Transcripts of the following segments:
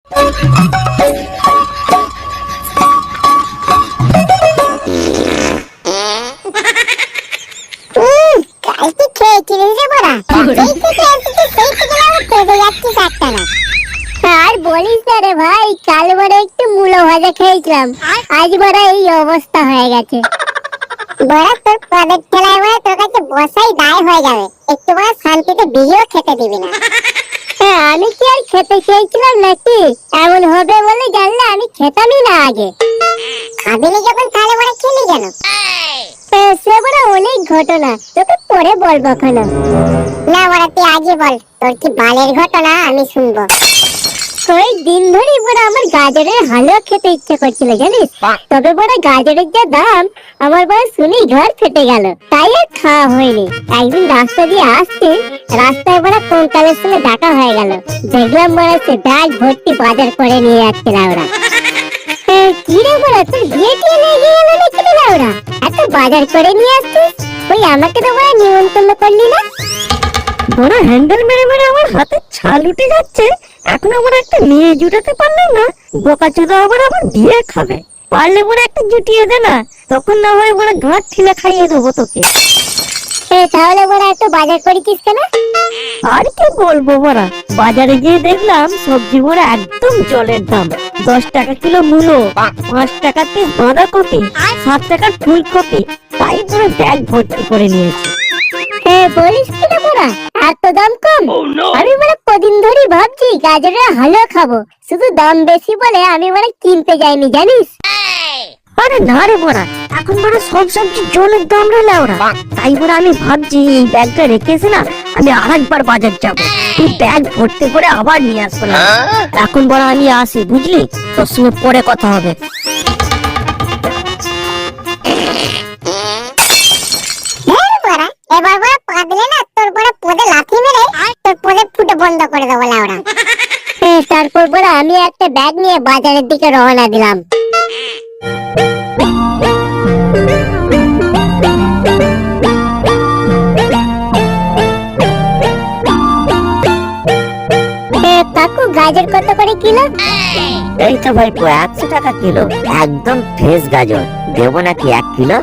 আর বলিস না রে ভাই, কাল বড় একটু মূলো ভাজা খেয়েছিলাম, আজ বড় এই অবস্থা হয়ে গেছে। বড় তোর পদের ঠেলায় বড় তোর কাছে বসাই দায় হয়ে যাবে, একটু বড় শান্তিতে বিয়েও খেতে দিবি না। হ্যাঁ, আমি কি আর খেতে চেয়েছিলাম নাকি? এমন হবে বলে জানলে আমি খেতামই না আগে। খাবিনি যখন তাহলে বড় খেলি কেন? সে বড় অনেক ঘটনা, তোকে পরে বলবো কেন। না বড় তুই আজই বল, তোর কি বালের ঘটনা আমি শুনবো। ওই দিন ধরে বড় আমার গাজরের হালুয়া খেতে ইচ্ছে করছিল জানিস, তবে বড় গাজরের যা দাম আমার বড় শুনেই ঘর ফেটে গেল, তাই আর খাওয়া হয়নি। একদিন রাস্তা দিয়ে আসতে রাস্তায় বড় কঙ্কালের সঙ্গে দেখা হয়ে গেল, দেখলাম বড় সে ব্যাগ ভর্তি বাজার করে নিয়ে যাচ্ছিল ওরা। কি রে বড়, তোর বিয়ে টিয়ে লেগে গেল নাকি রে ওরা? এত বাজার করে নিয়ে আসছিস, ওই আমাকে তো বড় নিমন্ত্রণ করলি না? বড় হ্যান্ডেল মেরে মেরে আমার হাতে ছাল উঠে যাচ্ছে, এখন আমার একটা মেয়ে জুটাতে পারলাম না, বোকাচোদা আবার বিয়ে খাবে। পারলে বড় একটা জুটিয়ে দে না, তখন না হয় বড় ঘাট ঠিলা খাইয়ে দেবো তোকে। তাহলে বড় এত বাজার করেছিস কেন? আর কি বলবো বড়, বাজারে গিয়ে দেখলাম সবজি বড় একদম জলের দাম। 10 টাকা কিলো মূলো, 5 টাকা পিস বাঁধাকপি, 7 টাকার ফুলকপি, তাই বড় ব্যাগ ভর্তি করে নিয়েছি। বলিস কি না বড়, এত দাম কম? আমি বড় কদিন ধরে ভাবছি গাজরের হালুয়া খাবো, শুধু দাম বেশি বলে আমি বড় কিনতে যাইনি জানিস। আরে না রে বড়া, এখন বড় সব সবজি জলের দাম রে লাউরা, তাই বড় আমি ভাবছি এই ব্যাগটা রেখেছি না, আমি আরেকবার বাজার যাব, এই ব্যাগ ভর্তি করে আবার নিয়ে আসবো না। এখন বড় আমি আসি, বুঝলি, তোর সঙ্গে পরে কথা হবে। এবার বড় পাদলে না তোর বড় পদে লাথি মেরে তোর পদে ফুটো বন্ধ করে দেবো লাউরা। তারপর বড় আমি একটা ব্যাগ নিয়ে বাজারের দিকে রওনা দিলাম। কাকু গাজর কত করে কিলো? এই তো ভাইপো 100 টাকা কিলো, একদম ফ্রেশ গাজর, দেবো নাকি 1 কিলো?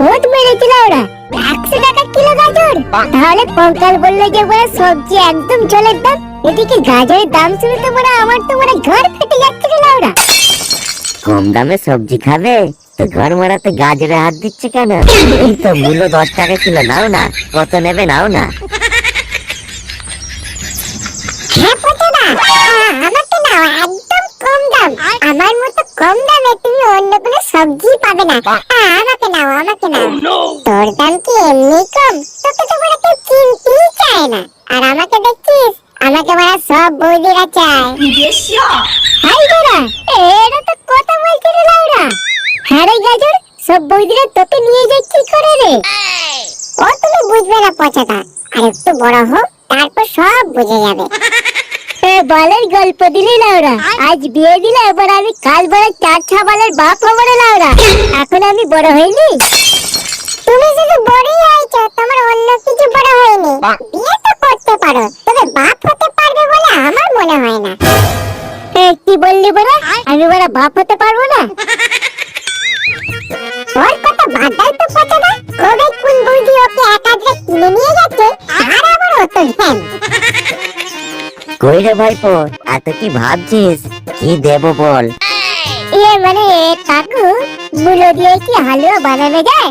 বহুত মেরেছিল ওরা, 100 টাকা কিলো গাজর? তাহলে কঙ্কাল বললো যে বড় সবজি একদম জলের দাম, এদিকে গাজরের দাম শুনে তো বড় আমার তো বড় ঘর ফেটে যাচ্ছিল ওরা। কম দামে সবজি খাবে তো ঘর মারাতে গাজরে হাত দিচ্ছে কেন? এই তো মূল্য 10 টাকা কিলো, নাও না, কত নেবে নাও না। আমাকে নাও, একদম কম দাম, আমার মতো কম দামে তুমি অন্য কোনো সবজি পাবে না। আমাকে নাও, আমাকে নাও। তোর দাম কি এমনি কম? তোকে তো বড় কেউ কিনতেই চায় না, আর আমাকে দেখছিস, আমাকে বড় সব বৌদিরা চায়। হাই বড়া, এরা তো কথা বলছে রে লাউরা। হ্যাঁ রে গাজর, সব বৌদিরা তোকে নিয়ে যায় কি করে রে? ও তুমি বুঝবে না পচাটা, আর একটু বড় হোক তারপর সব বুঝে যাবে। বলের গল্প দিলি লাউরা, আজ বিয়ে দিলে এবার আমি কাল বড় 4 ছাবালের বাপ হবো রে লাউরা। এখন আমি বড় হইনি? তুমি শুধু বড়ই হয়েছো, তোমার অন্য কিছু বড় হয়নি। বিয়ে তো করতে পারো, তবে বাপ হতে পারবে বলে আমার মনে হয় না। কি বললি বড়, আমি বড় বাপ হতে পারবো না? ওর কথা বাদ দাও তো পচাটা, কবে কোন বৌদি ওকে একাধরে কিনে নিয়ে যাচ্ছে আর আবার অত জ্ঞান। কই রে ভাইপো, এত কি ভাবছিস, কি দেবো বল? মানে কাকু, মূলো দিয়ে কি হালুয়া বানানো যায়?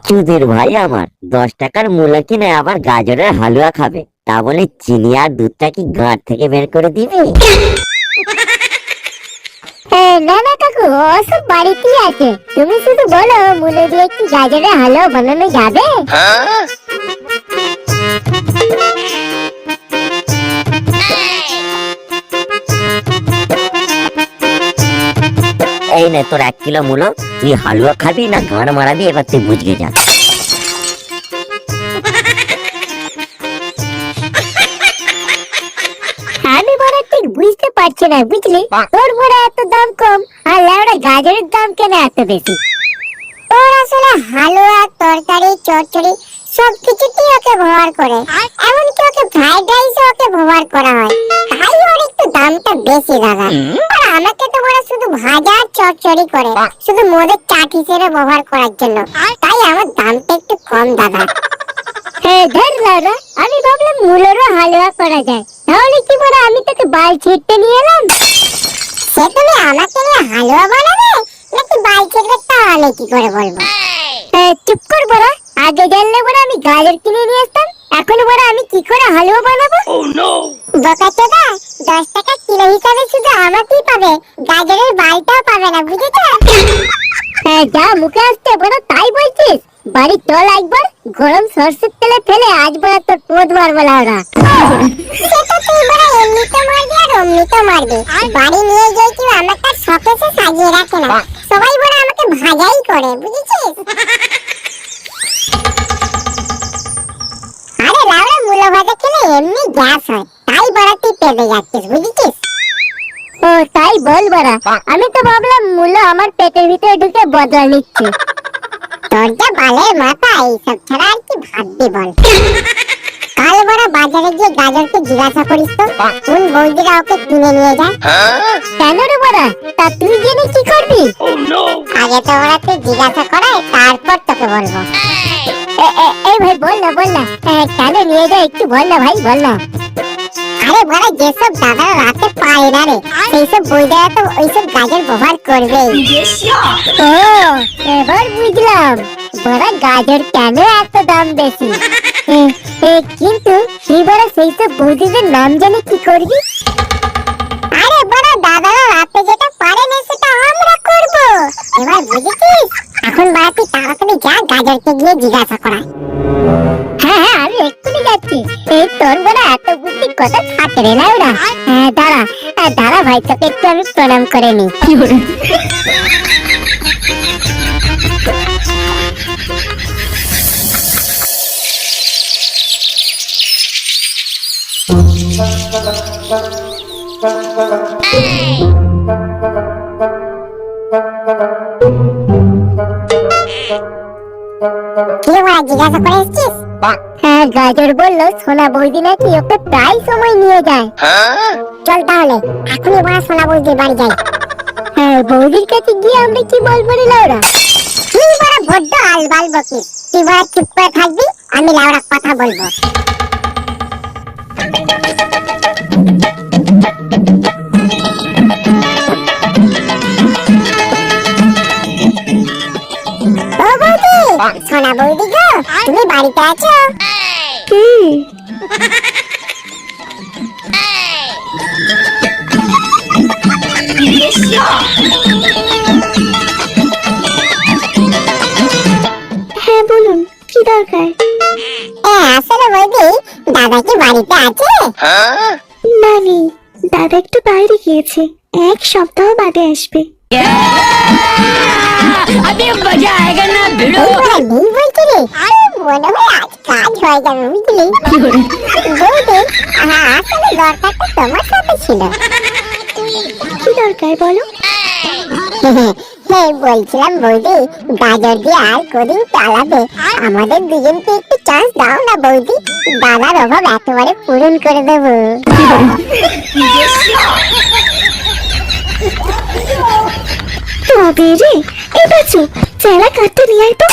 চুদির ভাই আমার, 10 টাকার মূল্য কিনে আবার গাজরের হালুয়া খাবে, তা বলে চিনি আর দুধটা কি গাঁট থেকে বের করে দিবি? না না কাকু, ওসব বাড়িতেই আছে, তুমি শুধু বলো মূলো দিয়ে কি গাজরের হালুয়া বানানো যাবে? এই নে তোর 1 কিলো মূলো, তুই হালুয়া খাবি না গাঁড় মারাবি, এবার তুই বুঝে যা। আমি বড় ঠিক বুঝতে পারছি না, বুঝলি, তোর বড় এত দাম কম আর লাউড়া গাজরের দাম কেন এত বেশি? তোর আসলে হালুয়া, তরকারি, চচ্চড়ি সবকিছুতেই ওকে ব্যবহার করে, এমনকি ওকে ফ্রাইড রাইসে ওকে ব্যবহার করা হয়, তাই ওর একটু দামটা বেশি দাদা। আর আমাকে তো ওরা শুধু ভাজা আর চচ্চড়ি করে, শুধু মদের চাট হিসেবে ব্যবহার করার জন্য, তাই আমার দামটা একটু কম দাদা। ধর লাউরা, আমি ভাবলাম মূলেরও হালুয়া করা যায়, তাহলে কি বলে আমি তোকে বাল ছিটতে নিয়ে এলাম। সে তুমি আমাকে নিয়ে হালুয়া বানাবে নাকি বাল ছিটবে তা আমি কি করে বলবো। চুপ কর বড়া, আগে জানলে বড়া আমি গাজর কিনে নিয়ে আসতাম, এখন বড়া আমি কি করে হালুয়া বানাবো। বোকাচোদা, 10 টাকা কিলো হিসাবে শুধু আমাকেই পাবে, গাজরের বালটাও পাবে না, বুঝেছো? যা মুখে আসছে বড়া তাই বলছিস, বাড়ি চল একবার, গরম সরষের তেলে ফেলে আজ বড়া তোর পোদ মারবো লাউরা। সেটা তুই বড়া এমনিতে মারবি আর অমনিতে মারবি, বাড়ি নিয়ে গিয়ে কেউ আমাকে আর শখেসে সাজিয়ে রাখে না, সবাই বড়া আমাকে ভাজাই করে, বুঝেছিস? আরে লাউরা, মূলো ভাজা খেলে এমনি গ্যাস হয়, তাই বড়া তুই পেটে যাচ্ছিস, বুঝেছিস? ও তাই বল বড়া, আমি তো ভাবলাম মূলো আমার পেটের ভিতরে ঢুকে বদলা নিচ্ছে। তোর যা বালের মাথা, এইসব ছাড়া আর কি ভাববি বল। কাল বড়া বাজারে গিয়ে গাজরকে জিজ্ঞাসা করিস তো কোন বৌদিরা ওকে কিনে নিয়ে যায়। কেন রে বড়া, তা তুই জেনে কি করবি? আগে তো ওরা তুই জিজ্ঞাসা করায়, তারপর তোকে বলবো। এই ভাই বল না, কেন নিয়ে যায় একটু বল না ভাই, বল না। আরে বড়া, যেসব দাদারা রাতে পায় না রে, সেই সব বৌদিরা তো ওইসব গাজর ব্যবহার করবে। ও এবার বুঝলাম বড়া গাজর কেন এত দাম বেশি। কিন্তু তুই বড়া সেই সব বৌদিদের নাম জানি কি করবি? আরে বড়া, দাদারা রাতে যেটা পারে না সেটা আমরা করব, এবার বুঝেছিস? এখন বড়া তুই তাড়াতাড়ি যা, গাজরকে গিয়ে জিজ্ঞাসা করা। হ্যাঁ, আমি এক্ষুনি যাচ্ছি। এই তোর বড়া এত বুদ্ধি কথা থাকে রে লাউরা। দাঁড়া ভাই, তোকে একটু আমি প্রণাম করে নি। জিজ্ঞাসা করে এসছিস? হ্যাঁ, গাজর বললো সোনা বৌদি নাকি ওকে প্রায় সময় নিয়ে যায়। চল তাহলে এখনই বড়া সোনা বৌদির বাড়ি যাই। হ্যাঁ, বৌদির কাছে গিয়ে আমরা কি বলবো রে লাউরা? তুই বড়া বড্ড আলবাল বকিস, তুই বড়া চুপ করে থাকবি, আমি লাউরা কথা বলবো। সোনা বৌদি গো, তুমি বাড়িতে আছো? হ্যাঁ বলুন, কি দরকার? আসলে বৌদি, দাদা কি বাড়িতে আছে? না নেই, দাদা একটু বাইরে গিয়েছে, 1 সপ্তাহ বাদে আসবে। अभी मजा आएगा ना भिड़ो। নেই বলছি রে, মনে হয় আজ কাজ হয়ে যাবে, বুঝলি? বৌদি, আসলে দরকারটা তোমার সাথে ছিল। কি দরকার বলো? বলছিলাম বৌদি, গাজর দিয়ে আর কদিন চালাবে, আমাদের দুজনকে একটু চান্স দাও না বৌদি, দাদার অভাব একেবারে পূরণ করে দেবো। তবে রে, এবার চুপ, চেলা কাটতে নিয়ে আয় তো।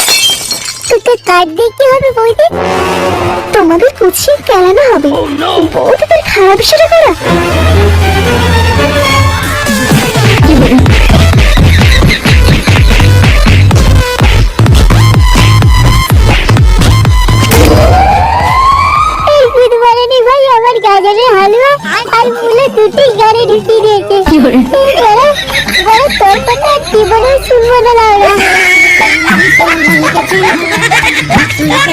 তোকে কাট দিয়ে কি হবে বৌদি? তোমাদের কুচিয়ে কেলানো হবে, বউটা তোর খারাপ সেটা করা। ভাই, আমার গাজরের হালুয়া আর মুলো দুটি গাড়ি ঢুকিয়ে দিয়েছে। তোর কথা জীবনে শুনবো না লাউরা।